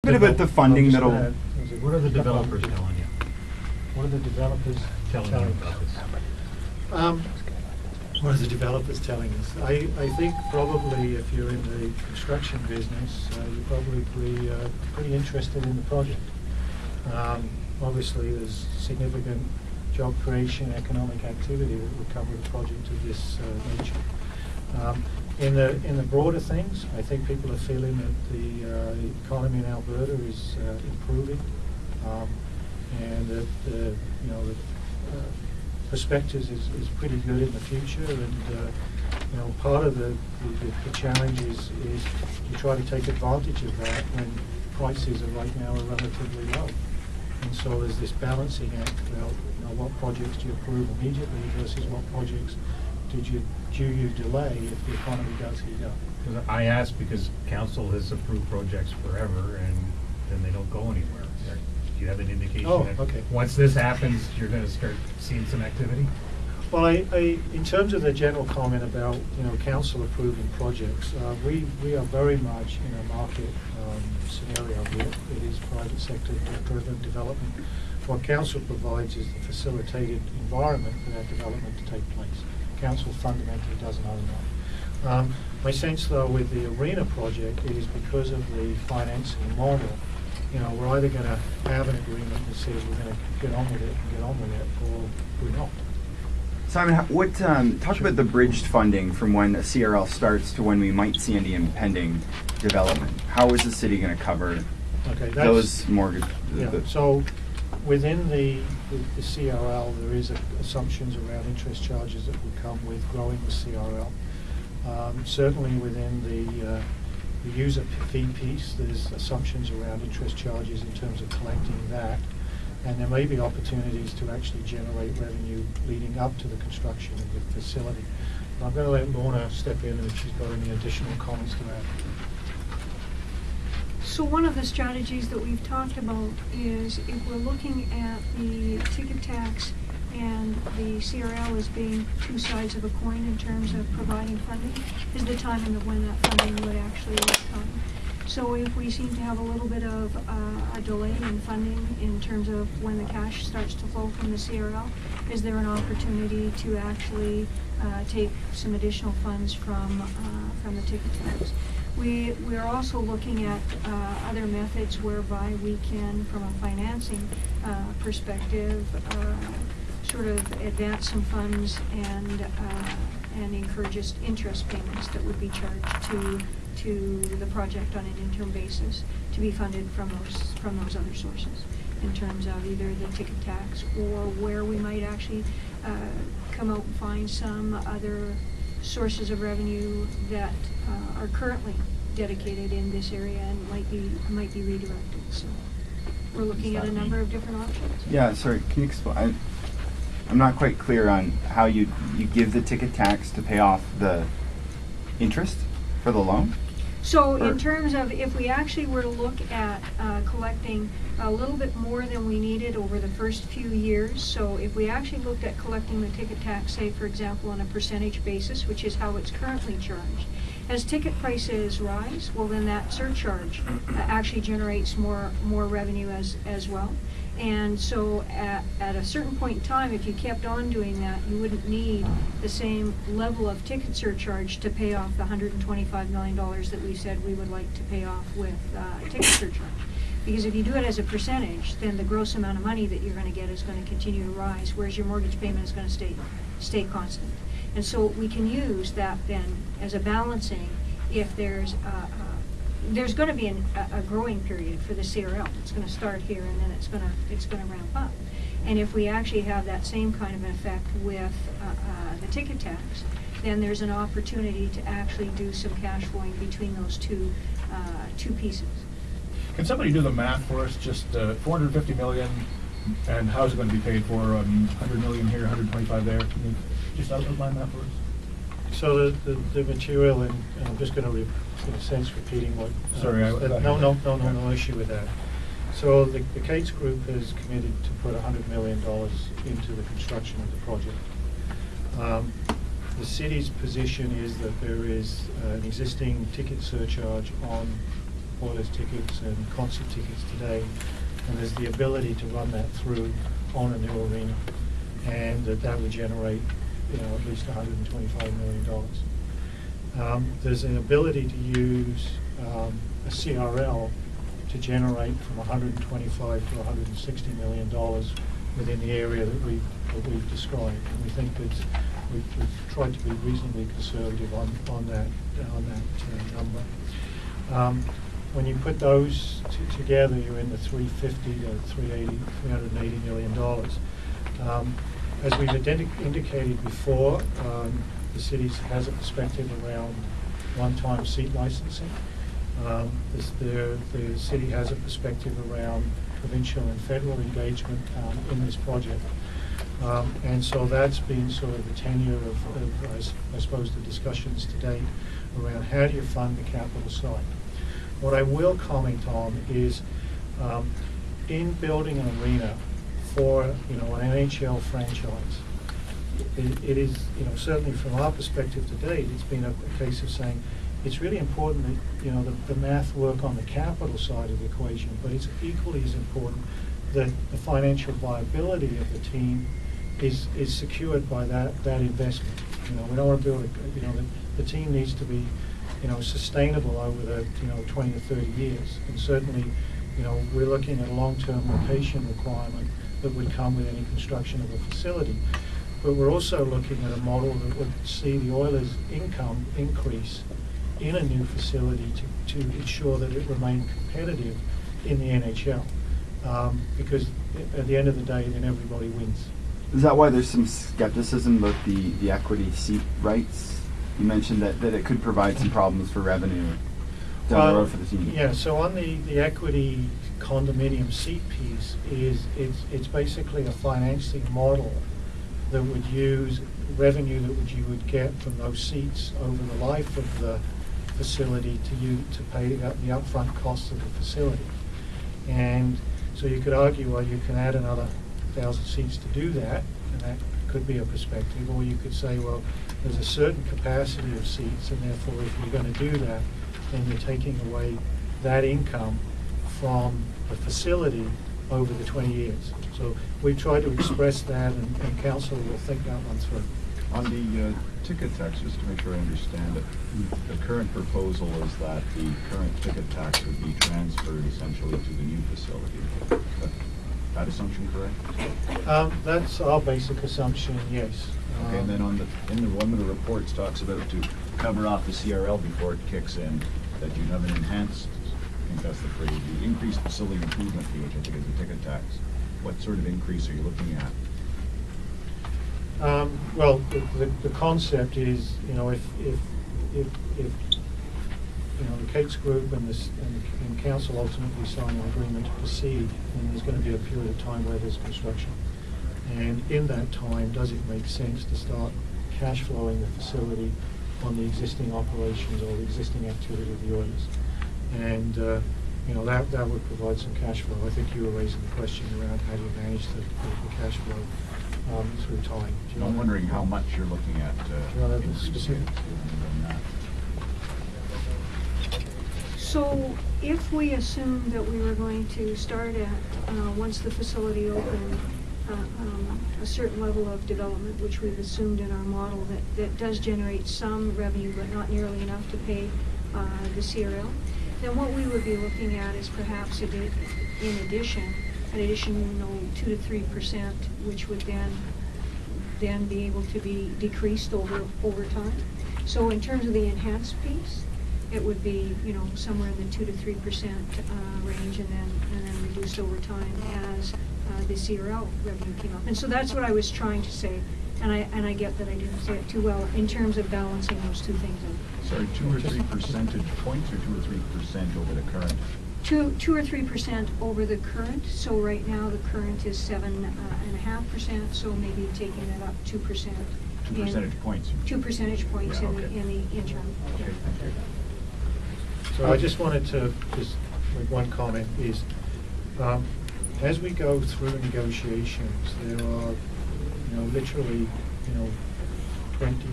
bit about the funding that'll... What are the developers telling you? What are the developers Telling you about this? What are the developers telling us? I think probably if you're in the construction business, you're probably pretty interested in the project. Obviously, there's significant job creation, economic activity that would come with a project of this nature. In the broader things, I think people are feeling that the economy in Alberta is improving, and that the perspectives is pretty good in the future. And part of the challenge is you try to take advantage of that when prices are right now are relatively low. And so there's this balancing act about what projects do you approve immediately versus what projects do you delay if the economy does heat up. I ask because council has approved projects forever and then they don't go anywhere. Do you have an indication that okay. Once this happens, you're going to start seeing some activity? Well, in terms of the general comment about council approving projects, we are very much in a market scenario here. It is private sector driven development. What council provides is the facilitated environment for that development to take place. Council fundamentally doesn't own that. My sense, though, with the arena project is because of the financing model, we're either going to have an agreement that says we're going to get on with it, or we're not. Simon, talk about the bridged funding from when a CRL starts to when we might see any impending development. How is the city going to cover those mortgage? So within the CRL, there is assumptions around interest charges that would come with growing the CRL. Certainly within the user fee piece, there's assumptions around interest charges in terms of collecting that. And there may be opportunities to actually generate revenue leading up to the construction of the facility. But I'm going to let Lorna step in if she's got any additional comments to that. So one of the strategies that we've talked about is if we're looking at the ticket tax and the CRL as being two sides of a coin in terms of providing funding, is the timing of when that funding would actually come. So if we seem to have a little bit of a delay in funding in terms of when the cash starts to flow from the CRL, is there an opportunity to actually take some additional funds from the ticket tax? We're also looking at other methods whereby we can, from a financing perspective, sort of advance some funds and encourage just interest payments that would be charged to the project on an interim basis to be funded from those other sources in terms of either the ticket tax or where we might actually come out and find some other sources of revenue that are currently dedicated in this area and might be redirected. So we're looking at a number of different options. Yeah, sorry, can you explain? I'm not quite clear on how you give the ticket tax to pay off the interest for the loan? So in terms of if we actually were to look at collecting a little bit more than we needed over the first few years, so if we actually looked at collecting the ticket tax, say for example on a percentage basis, which is how it's currently charged, as ticket prices rise, well then that surcharge actually generates more revenue as well. And so at a certain point in time, if you kept on doing that, you wouldn't need the same level of ticket surcharge to pay off the $125 million that we said we would like to pay off with ticket surcharge. Because if you do it as a percentage, then the gross amount of money that you're going to get is going to continue to rise, whereas your mortgage payment is going to stay constant. And so we can use that then as a balancing if there's going to be a growing period for the CRL. It's going to start here and then it's going to ramp up. And if we actually have that same kind of an effect with the ticket tax, then there's an opportunity to actually do some cash flowing between those two pieces. Can somebody do the math for us? Just $450 million, and how's it going to be paid for? $100 million here, $125 there. Can you just outline that for us? So the material, and I'm just going to, in a sense, repeating what. Sorry, no issue with that. So the Cates Group has committed to put $100 million into the construction of the project. The city's position is that there is an existing ticket surcharge on Oilers tickets and concert tickets today, and there's the ability to run that through on a new arena, and that would generate, at least $125 million. There's an ability to use a CRL to generate from $125 to $160 million within the area that we've described, and we think that we've tried to be reasonably conservative on that number. When you put those together, you're in the $350 to $380 million. As we've indicated before, the city has a perspective around one-time seat licensing. The city has a perspective around provincial and federal engagement in this project. And so that's been sort of the tenure of I suppose, the discussions to date around how do you fund the capital side. What I will comment on is in building an arena for an NHL franchise, it is, certainly from our perspective to date, it's been a case of saying it's really important that, the math work on the capital side of the equation, but it's equally as important that the financial viability of the team is secured by that investment. We don't want to build the team needs to be, sustainable over the, 20 to 30 years. And certainly, we're looking at a long-term location requirement that would come with any construction of a facility. But we're also looking at a model that would see the Oilers' income increase in a new facility to ensure that it remained competitive in the NHL. Because at the end of the day, then everybody wins. Is that why there's some skepticism about the equity seat rights? You mentioned that it could provide some problems for revenue down the road for the team. Yeah, so on the equity condominium seat piece, it's basically a financing model that would use revenue that you would get from those seats over the life of the facility to pay the upfront costs of the facility. And so you could argue, well, you can add another 1,000 seats to do that, and that could be a perspective. Or you could say, well, there's a certain capacity of seats, and therefore if you're going to do that, then you're taking away that income from the facility over the 20 years. So we've tried to express that, and council will think that one through. On the ticket tax, just to make sure I understand it, the current proposal is that the current ticket tax would be transferred essentially to the new facility. Is that assumption correct? That's our basic assumption, yes. Okay, and then in the one of the reports talks about to cover off the CRL before it kicks in, that you have an enhanced, I think that's the phrase, the increased facility improvement fee, which I think is the ticket tax. What sort of increase are you looking at? Well, the concept is, if the Cates Group and council ultimately sign an agreement to proceed, then there's going to be a period of time where there's construction. And in that time, does it make sense to start cash flowing the facility on the existing operations or the existing activity of the Oilers? And that would provide some cash flow. I think you were raising the question around how do you manage the cash flow through time. I'm wondering how much you're looking at specific? So if we assume that we were going to start at, once the facility opened, a certain level of development, which we've assumed in our model, that does generate some revenue, but not nearly enough to pay the CRL, then what we would be looking at is perhaps in addition, an additional 2 to 3%, which would then be able to be decreased over time. So in terms of the enhanced piece, it would be somewhere in the 2 to 3% range, and then reduced over time as the CRL revenue came up. And so that's what I was trying to say, and I get that I didn't say it too well in terms of balancing those two things out. Sorry, 2 or 3 percentage points, or 2 or 3% over the current? 2 or 3% over the current. So right now the current is 7.5%. So maybe taking that up 2%. 2 percentage points. 2 percentage points Yeah, in okay. the interim. Okay, thank you. So I just wanted to make one comment is, as we go through negotiations, there are, literally, 20,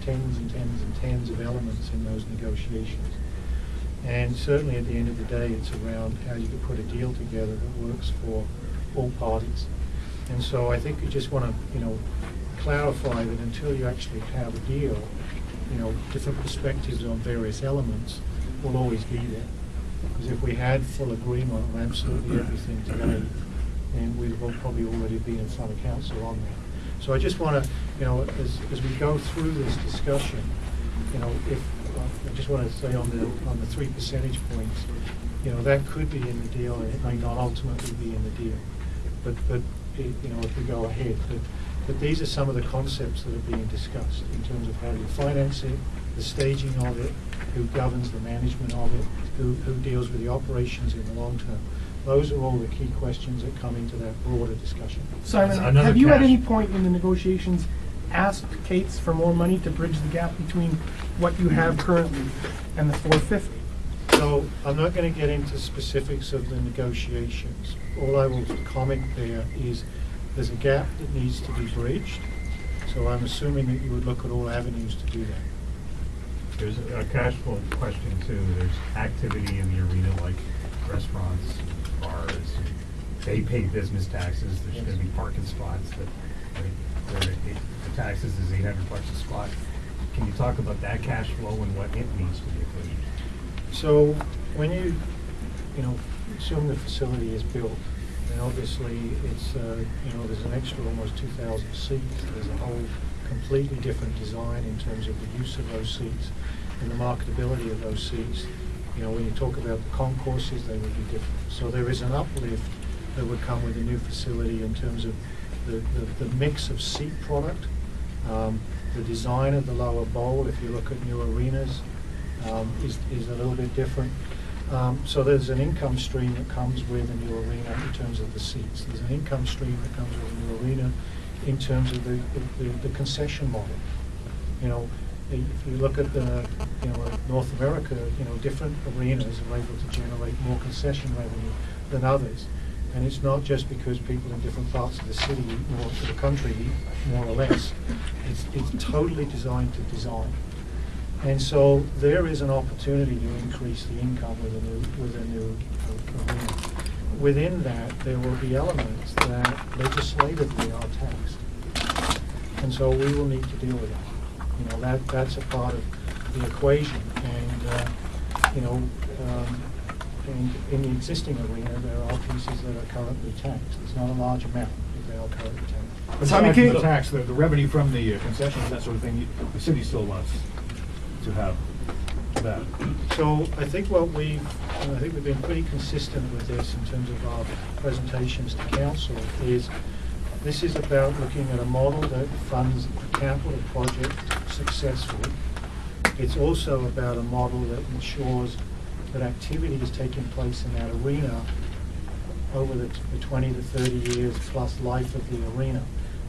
tens and tens and tens of elements in those negotiations. And certainly at the end of the day, it's around how you can put a deal together that works for all parties. And so I think you just want to, clarify that until you actually have a deal, different perspectives on various elements will always be there. Because if we had full agreement on absolutely everything today, then we'd have probably already been in front of council on that. So I just want to, as we go through this discussion, I just want to say on the 3 percentage points, that could be in the deal, and it may not ultimately be in the deal. But if we go ahead, but these are some of the concepts that are being discussed in terms of how you finance it, the staging of it, who governs the management of it, who deals with the operations in the long term. Those are all the key questions that come into that broader discussion. Simon, Another have you at cash- any point in the negotiations asked Kate's for more money to bridge the gap between what you have currently and the 450? So I'm not going to get into specifics of the negotiations. All I will comment there is there's a gap that needs to be bridged. So I'm assuming that you would look at all avenues to do that. There's a cash flow question too. There's activity in the arena like restaurants, bars. They pay business taxes. There's going to be parking spots that the taxes is $800 a spot. Can you talk about that cash flow and what it needs to be bridged? So when you assume the facility is built, and obviously it's, there's an extra almost 2,000 seats. There's a whole completely different design in terms of the use of those seats and the marketability of those seats. When you talk about the concourses, they would be different. So there is an uplift that would come with the new facility in terms of the mix of seat product, the design of the lower bowl, if you look at new arenas, is a little bit different. So there's an income stream that comes with a new arena in terms of the seats. There's an income stream that comes with a new arena in terms of the concession model. If you look at North America, different arenas are able to generate more concession revenue than others. And it's not just because people in different parts of the city or the country eat more or less. It's totally designed to design. And so there is an opportunity to increase the income with a new arena. Within that, there will be elements that legislatively are taxed. And so we will need to deal with that. That's a part of the equation. And, and in the existing arena, there are pieces that are currently taxed. It's not a large amount, but they are currently taxed. Aside from the tax, the revenue from the concessions, that sort of thing, the city still wants to have that. So I think we've been pretty consistent with this in terms of our presentations to council, is this is about looking at a model that funds a capital project successfully. It's also about a model that ensures that activity is taking place in that arena over the 20 to 30 years plus life of the arena.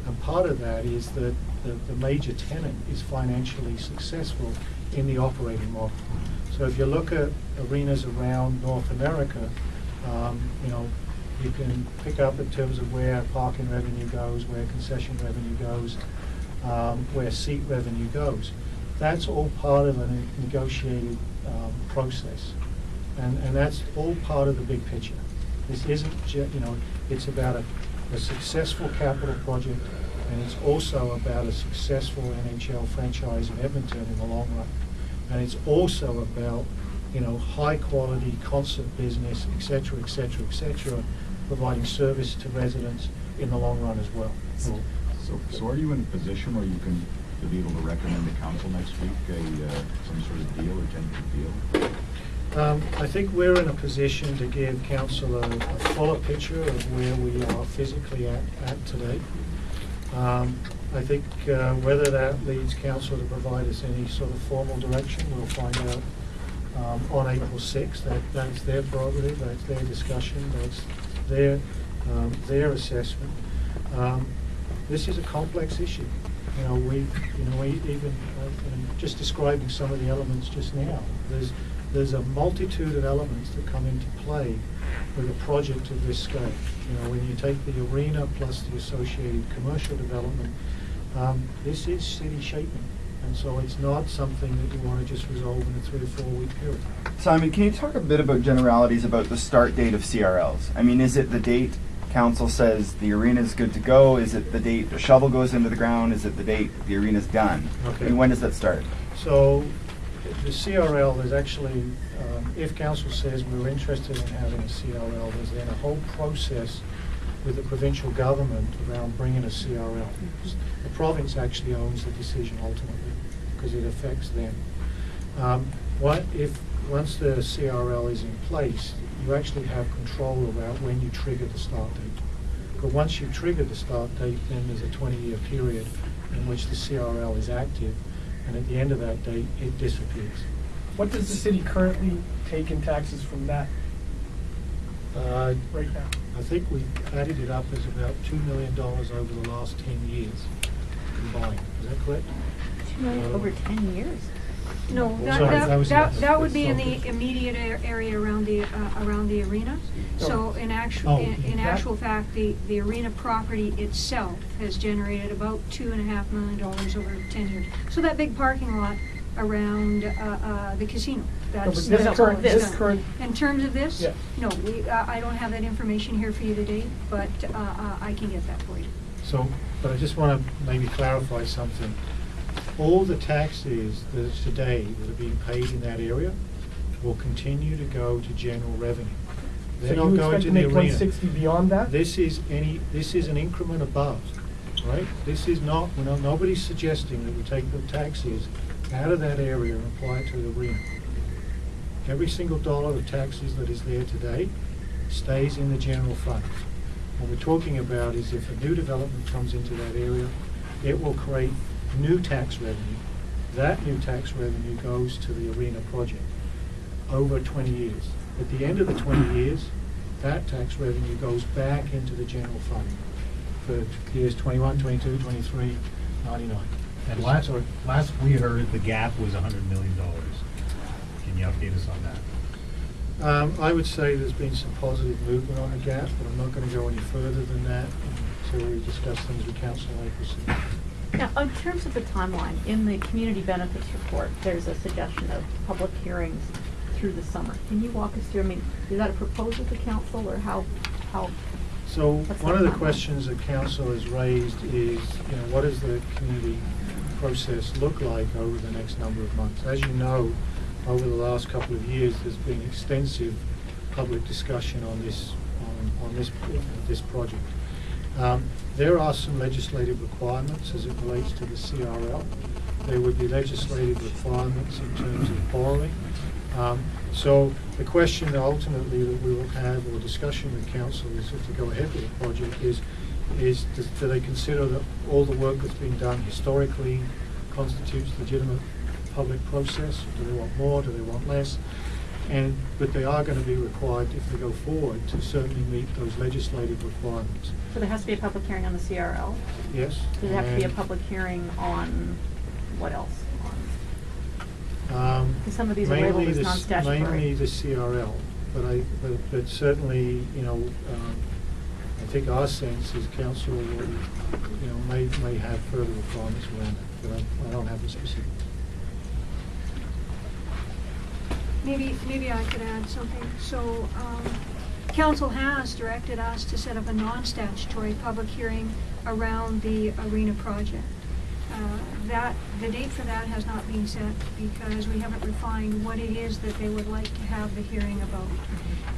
And part of that is that the major tenant is financially successful in the operating model. So if you look at arenas around North America, you can pick up in terms of where parking revenue goes, where concession revenue goes, where seat revenue goes. That's all part of a negotiated process. And that's all part of the big picture. This isn't, it's about a successful capital project, and it's also about a successful NHL franchise in Edmonton in the long run. And it's also about, high quality concert business, et cetera, et cetera, et cetera, providing service to residents in the long run as well. So are you in a position where you can be able to recommend to council next week some sort of deal or tentative deal? I think we're in a position to give council a fuller picture of where we are physically at today. I think whether that leads council to provide us any sort of formal direction, we'll find out on April 6th. That's their prerogative, that's their discussion, that's their assessment. This is a complex issue. We even just describing some of the elements just now. There's a multitude of elements that come into play with a project of this scale. When you take the arena plus the associated commercial development, this is city shaping. And so it's not something that you want to just resolve in a 3 or 4 week period. Simon, can you talk a bit about generalities about the start date of CRLs? I mean, is it the date council says the arena is good to go? Is it the date the shovel goes into the ground? Is it the date the arena's done? Okay. I mean, when does that start? So the CRL is actually, if council says we're interested in having a CRL, there's then a whole process with the provincial government around bringing a CRL. The province actually owns the decision ultimately because it affects them. Once the CRL is in place, you actually have control about when you trigger the start date. But once you trigger the start date, then there's a 20-year period in which the CRL is active, and at the end of that date, it disappears. What does the city currently take in taxes from that right now? I think we added it up as about $2 million over the last 10 years combined. Is that correct? 2 million over 10 years? No, that would be in the immediate area around the arena. So in actual fact, the arena property itself has generated about $2.5 million over 10 years. So that big parking lot around the casino. This current. In terms of this, Yeah. no, I don't have that information here for you today, but I can get that for you. So, but I just want to maybe clarify something. All the taxes that is today that are being paid in that area will continue to go to general revenue. They're So not you going expect to to the make arena. 160 beyond that? This is an increment above, right? This is not, nobody's suggesting that we take the taxes out of that area and apply it to the arena. Every single dollar of taxes that is there today stays in the general fund. What we're talking about is if a new development comes into that area, it will create new tax revenue. That new tax revenue goes to the arena project over 20 years. At the end of the 20 years, that tax revenue goes back into the general fund for years 21, 22, 23, 99. And last we heard, the gap was $100 million. Can you update us on that? I would say there's been some positive movement on the gap, but I'm not going to go any further than that until we discuss things with council and proceed. Now, in terms of the timeline, in the community benefits report, there's a suggestion of public hearings through the summer. Can you walk us through, I mean, is that a proposal to council, or how? So what's one that of the timeline? questions that council has raised is, what does the community process look like over the next number of months? As you know, over the last couple of years, there's been extensive public discussion on this project. There are some legislative requirements as it relates to the CRL. There would be legislative requirements in terms of borrowing. So the question ultimately that we will have, or discussion with council, is if to go ahead with the project is do they consider that all the work that's been done historically constitutes legitimate public process? Do they want more? Do they want less? But they are going to be required, if they go forward, to certainly meet those legislative requirements. So there has to be a public hearing on the CRL? Yes? Does there have to be a and, public hearing on what else? Because some of these are labeled as non-statutory. Mainly the CRL, but certainly, I think our sense is council will, may have further requirements around that, but I don't have the specifics. Maybe I could add something. So, council has directed us to set up a non-statutory public hearing around the arena project. The date for that has not been set because we haven't refined what it is that they would like to have the hearing about.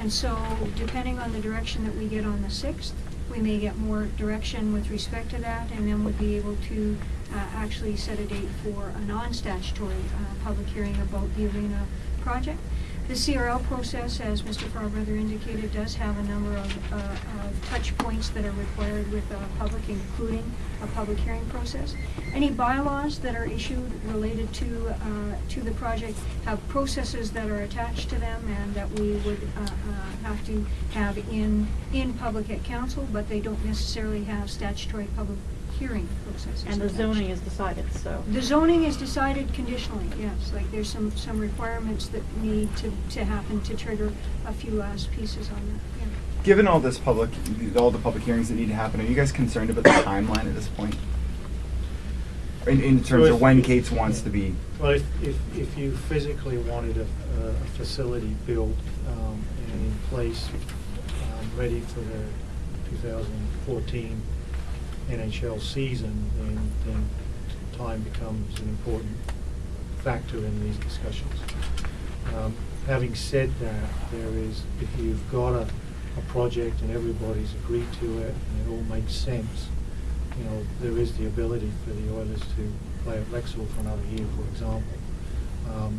And so, depending on the direction that we get on the 6th, we may get more direction with respect to that, and then we'll be able to actually set a date for a non-statutory public hearing about the arena project. The CRL process, as Mr. Farbrother indicated, does have a number of touch points that are required with public, including a public hearing process. Any bylaws that are issued related to the project have processes that are attached to them and that we would have to have in public at council, but they don't necessarily have statutory public hearing processes. And the attached. zoning is decided, so. The zoning is decided conditionally, yes. Like there's some requirements that need to happen to trigger a few last pieces on that. Yeah. Given all the public hearings that need to happen, are you guys concerned about the timeline at this point? in terms of when Kate's wants to be. Well, if you physically wanted a facility built and in place, ready for the 2014 NHL season, then time becomes an important factor in these discussions. Having said that, if you've got a project and everybody's agreed to it and it all makes sense, there is the ability for the Oilers to play at Rexall for another year, for example.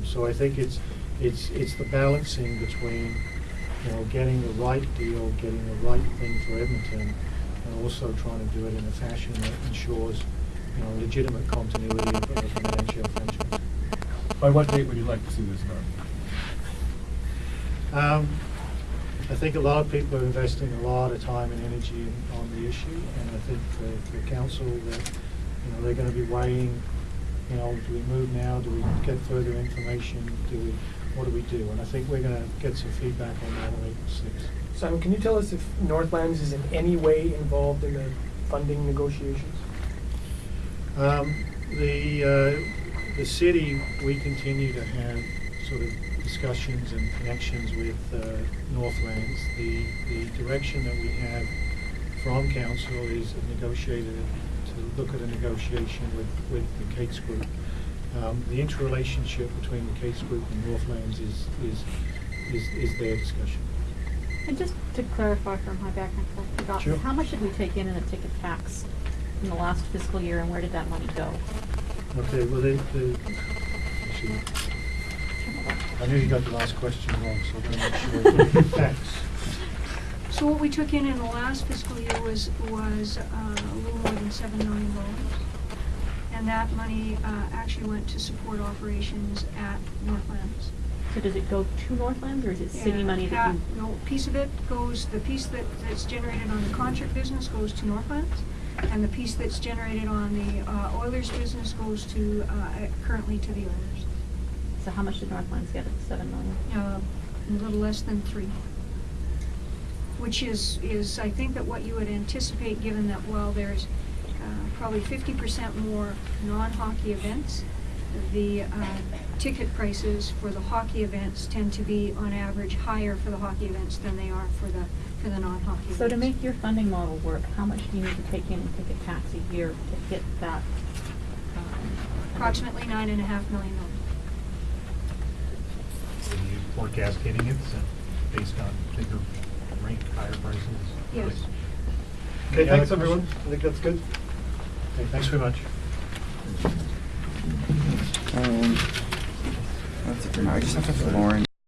So I think it's the balancing between getting the right deal, getting the right thing for Edmonton, and also trying to do it in a fashion that ensures legitimate continuity of an NHL franchise. By what date would you like to see this done? I think a lot of people are investing a lot of time and energy on the issue, and I think for council that they're going to be weighing, do we move now? Do we get further information? What do we do? And I think we're going to get some feedback on that on April 6th. Simon, can you tell us if Northlands is in any way involved in the funding negotiations? The city, we continue to have sort of discussions and connections with Northlands. The direction that we have from council is negotiated to look at a negotiation with the Cates Group. The interrelationship between the Cates Group and Northlands is their discussion. And just to clarify from my background, I forgot, Sure. how much did we take in a ticket tax in the last fiscal year, and where did that money go? Okay, well, actually, I knew you got the last question wrong, so I'm going to make sure. Thanks. So what we took in the last fiscal year was a little more than $7 million. And that money actually went to support operations at Northlands. So does it go to Northlands, or is it city money that you? No, piece of it goes, the piece that's generated on the contract business goes to Northlands, and the piece that's generated on the Oilers business goes to, currently to the Oilers. So how much did Northlands get at the $7 million? A little less than 3. Which is I think that what you would anticipate, given that while there's probably 50% more non-hockey events, the ticket prices for the hockey events tend to be on average higher for the hockey events than they are for the non-hockey events. So to make your funding model work, how much do you need to take in ticket tax a year to hit that? Approximately $9.5 million. Do you forecast hitting it based on bigger rink, higher prices? Yes. Okay, thanks everyone. I think that's good. Okay, thanks very much. That's it for now. I just have to Lauren.